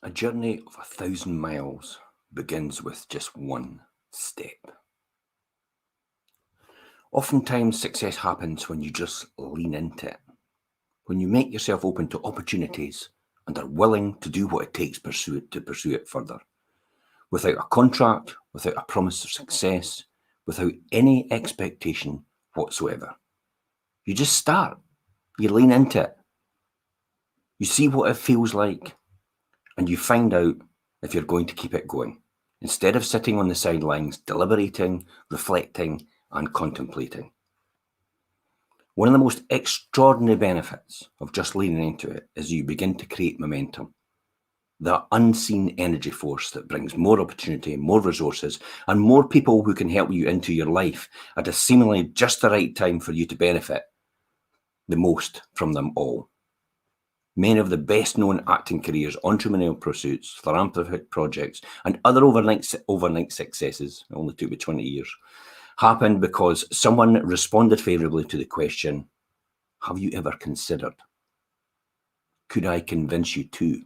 A journey of 1,000 miles begins with just one step. Oftentimes, success happens when you just lean into it, when you make yourself open to opportunities and are willing to do what it takes to pursue it further, without a contract, without a promise of success, without any expectation whatsoever. You just start, you lean into it, you see what it feels like, and you find out if you're going to keep it going, instead of sitting on the sidelines, deliberating, reflecting, and contemplating. One of the most extraordinary benefits of just leaning into it is you begin to create momentum, the unseen energy force that brings more opportunity, more resources, and more people who can help you into your life at a seemingly just the right time for you to benefit the most from them all. Many of the best-known acting careers, entrepreneurial pursuits, philanthropic projects, and other overnight successes, it only took me 20 years, happened because someone responded favourably to the question, have you ever considered? Could I convince you to?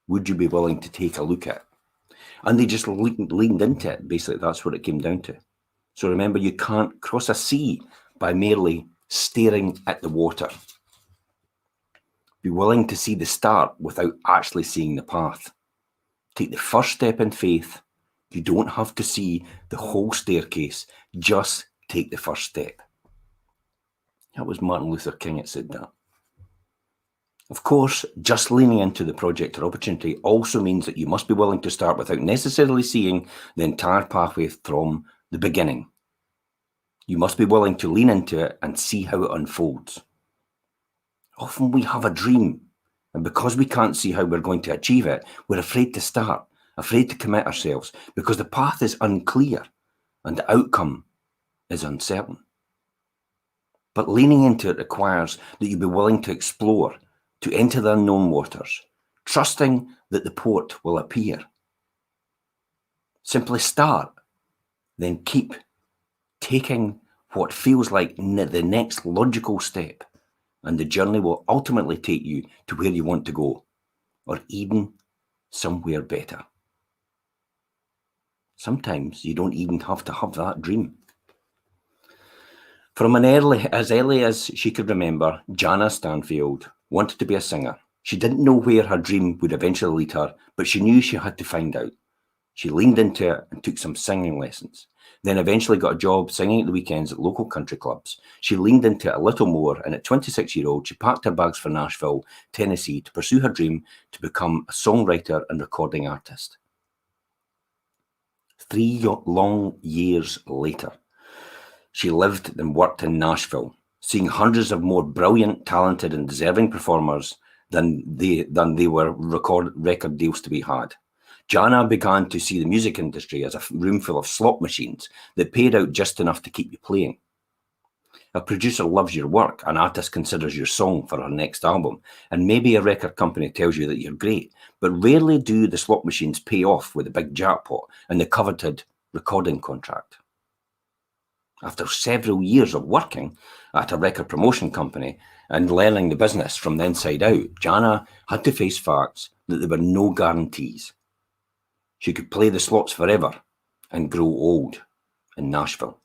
Would you be willing to take a look at it? And they just leaned into it. Basically, that's what it came down to. So remember, you can't cross a sea by merely staring at the water. Be willing to see the start without actually seeing the path. Take the first step in faith. You don't have to see the whole staircase. Just take the first step. That was Martin Luther King that said that. Of course, just leaning into the project or opportunity also means that you must be willing to start without necessarily seeing the entire pathway from the beginning. You must be willing to lean into it and see how it unfolds. Often we have a dream, and because we can't see how we're going to achieve it, we're afraid to start, afraid to commit ourselves, because the path is unclear and the outcome is uncertain. But leaning into it requires that you be willing to explore, to enter the unknown waters, trusting that the port will appear. Simply start, then keep taking what feels like the next logical step, and the journey will ultimately take you to where you want to go, or even somewhere better. Sometimes you don't even have to have that dream. From as early as she could remember, Jack Canfield wanted to be a singer. She didn't know where her dream would eventually lead her, but she knew she had to find out. She leaned into it and took some singing lessons, then eventually got a job singing at the weekends at local country clubs. She leaned into it a little more, and at 26-year-old, she packed her bags for Nashville, Tennessee, to pursue her dream to become a songwriter and recording artist. 3 long years later, she lived and worked in Nashville, seeing hundreds of more brilliant, talented, and deserving performers than they were record deals to be had. Jana began to see the music industry as a room full of slot machines that paid out just enough to keep you playing. A producer loves your work, an artist considers your song for her next album, and maybe a record company tells you that you're great, but rarely do the slot machines pay off with a big jackpot and the coveted recording contract. After several years of working at a record promotion company and learning the business from the inside out, Jana had to face facts that there were no guarantees. She could play the slots forever and grow old in Nashville.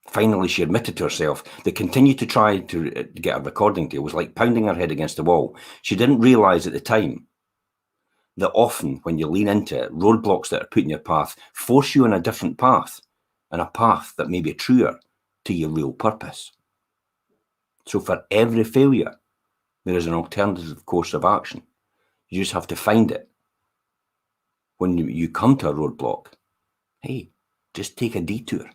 Finally, she admitted to herself that continue to try to get a recording deal was like pounding her head against the wall. She didn't realise at the time that often when you lean into it, roadblocks that are put in your path force you on a different path, and a path that may be truer to your real purpose. So for every failure, there is an alternative course of action. You just have to find it. When you come to a roadblock, hey, just take a detour.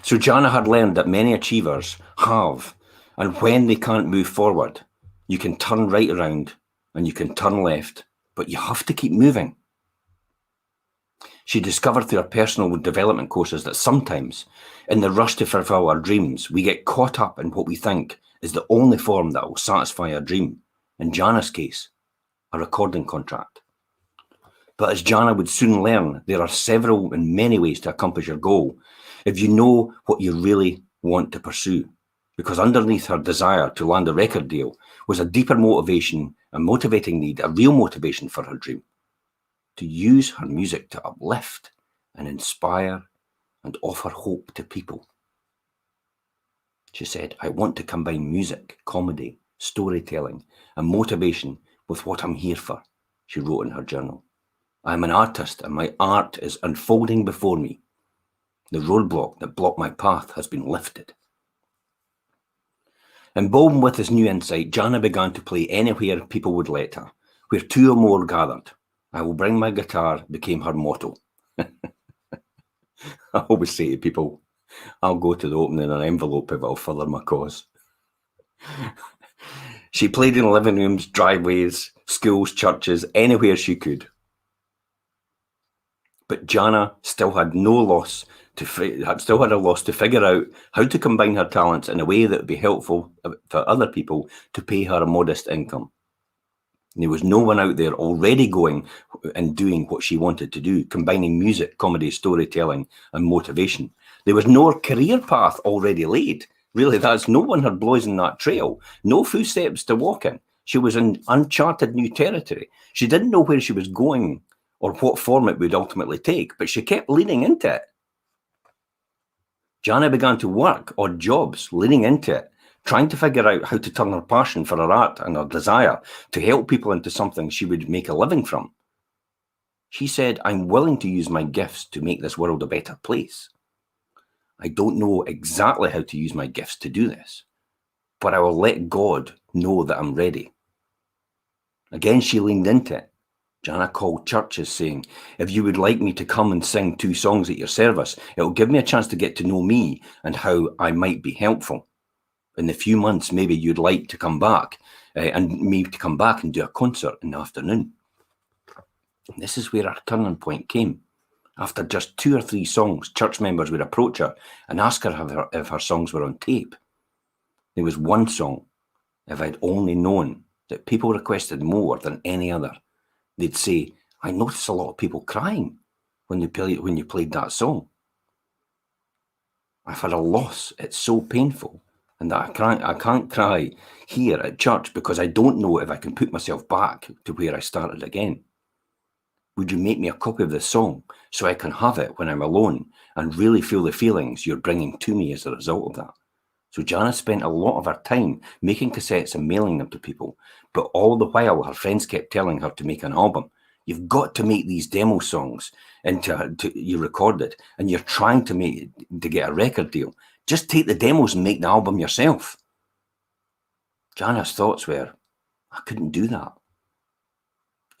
So Jana had learned that many achievers have, and when they can't move forward, you can turn right around and you can turn left, but you have to keep moving. She discovered through her personal development courses that sometimes, in the rush to fulfill our dreams, we get caught up in what we think is the only form that will satisfy our dream. In Jana's case, a recording contract. But as Jana would soon learn, there are several and many ways to accomplish your goal if you know what you really want to pursue. because underneath her desire to land a record deal was a deeper motivation, a motivating need, a real motivation for her dream: to use her music to uplift and inspire and offer hope to people. She said, "I want to combine music, comedy, storytelling, and motivation with what I'm here for," she wrote in her journal. "I'm an artist and my art is unfolding before me. The roadblock that blocked my path has been lifted." Emboldened with this new insight, Jana began to play anywhere people would let her, where two or more gathered. "I will bring my guitar" became her motto. I always say to people, I'll go to the opening of an envelope if it'll further my cause. She played in living rooms, driveways, schools, churches, anywhere she could. But Jana still had a loss to figure out how to combine her talents in a way that would be helpful for other people to pay her a modest income. There was no one out there already going and doing what she wanted to do, combining music, comedy, storytelling, and motivation. There was no career path already laid. Really, no one had blazoned that trail. No footsteps to walk in. She was in uncharted new territory. She didn't know where she was going or what form it would ultimately take, but she kept leaning into it. Jana began to work odd jobs, leaning into it, trying to figure out how to turn her passion for her art and her desire to help people into something she would make a living from. She said, "I'm willing to use my gifts to make this world a better place. I don't know exactly how to use my gifts to do this, but I will let God know that I'm ready." Again, she leaned into it. Jana called churches saying, "If you would like me to come and sing 2 songs at your service, it will give me a chance to get to know me and how I might be helpful. In the few months, maybe you'd like to come back and do a concert in the afternoon." And this is where our turning point came. After just 2 or 3 songs, church members would approach her and ask her if her songs were on tape. There was one song, "If I'd only known," that people requested more than any other. They'd say, "I noticed a lot of people crying when you played that song. I've had a loss, it's so painful, and that I can't cry here at church because I don't know if I can put myself back to where I started again. Would you make me a copy of this song so I can have it when I'm alone and really feel the feelings you're bringing to me as a result of that?" So Jana spent a lot of her time making cassettes and mailing them to people, but all the while her friends kept telling her to make an album. "You've got to make these demo songs you recorded, and you're trying to get a record deal. Just take the demos and make the album yourself." Jana's thoughts were, "I couldn't do that.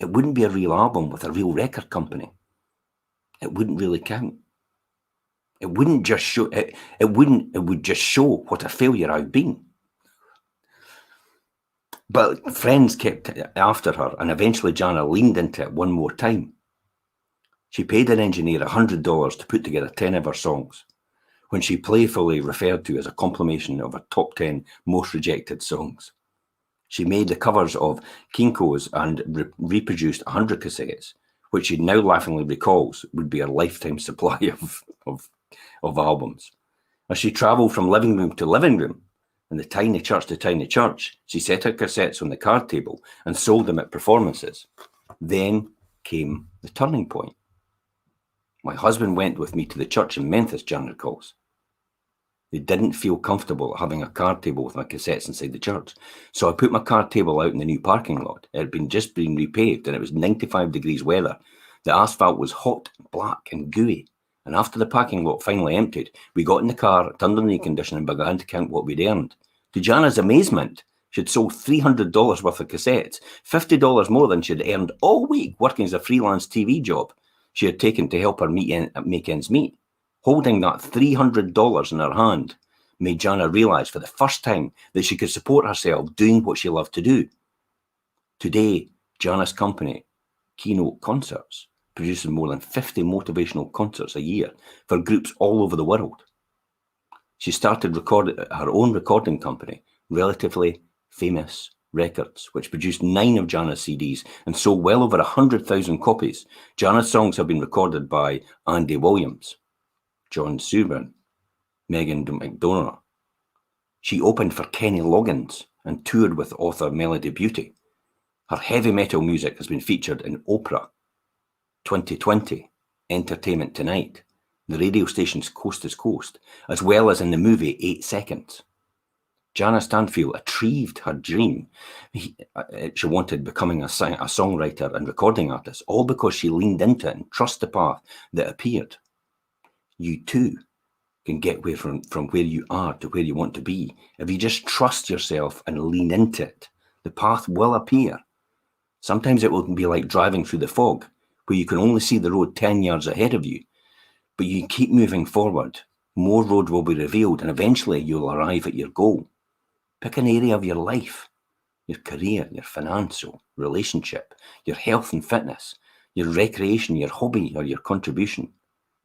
It wouldn't be a real album with a real record company. It wouldn't really count. It wouldn't just show it. It would just show what a failure I've been." But friends kept after her, and eventually Jana leaned into it one more time. She paid an engineer $100 to put together 10 of her songs, when she playfully referred to as a compilation of her top 10 most rejected songs. She made the covers of Kinko's and reproduced 100 cassettes, which she now laughingly recalls would be a lifetime supply of albums. As she travelled from living room to living room and the tiny church to tiny church, she set her cassettes on the card table and sold them at performances. Then came the turning point. "My husband went with me to the church in Memphis," Jan recalls. "They didn't feel comfortable having a card table with my cassettes inside the church. So I put my card table out in the new parking lot. It had just been repaved and it was 95 degrees weather. The asphalt was hot, black and gooey. And after the parking lot finally emptied, we got in the car, turned on the air conditioner and began to count what we'd earned. To Jana's amazement, she'd sold $300 worth of cassettes, $50 more than she'd earned all week working as a freelance TV job she had taken to help her make ends meet. Holding that $300 in her hand made Jana realise for the first time that she could support herself doing what she loved to do. Today, Jana's company, Keynote Concerts, produces more than 50 motivational concerts a year for groups all over the world. She started her own recording company, Relatively Famous Records, which produced 9 of Jana's CDs and sold well over 100,000 copies. Jana's songs have been recorded by Andy Williams, John Subran, Megan McDonough, She opened for Kenny Loggins and toured with author Melody Beauty. Her heavy metal music has been featured in Oprah, 2020, Entertainment Tonight, the radio stations Coast to Coast, as well as in the movie 8 Seconds. Jack Canfield achieved her dream. She wanted becoming a songwriter and recording artist, all because she leaned into it and trusted the path that appeared. You too can get from where you are to where you want to be. If you just trust yourself and lean into it, the path will appear. Sometimes it will be like driving through the fog, where you can only see the road 10 yards ahead of you, but you keep moving forward. More road will be revealed, and eventually you'll arrive at your goal. Pick an area of your life, your career, your financial, relationship, your health and fitness, your recreation, your hobby, or your contribution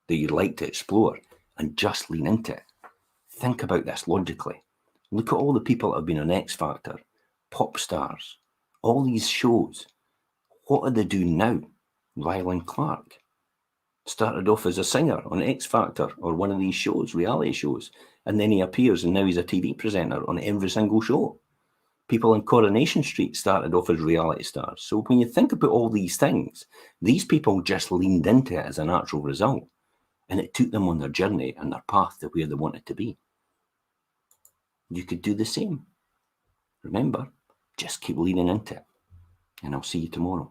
that you'd like to explore, and just lean into it. Think about this logically. Look at all the people that have been on X Factor, pop stars, all these shows. What do they do now? Rylan Clark started off as a singer on X Factor or one of these shows, reality shows, and then he appears and now he's a TV presenter on every single show. People in Coronation Street started off as reality stars. So when you think about all these things, these people just leaned into it as a natural result, and it took them on their journey and their path to where they wanted to be. You could do the same. Remember, just keep leaning into it, and I'll see you tomorrow.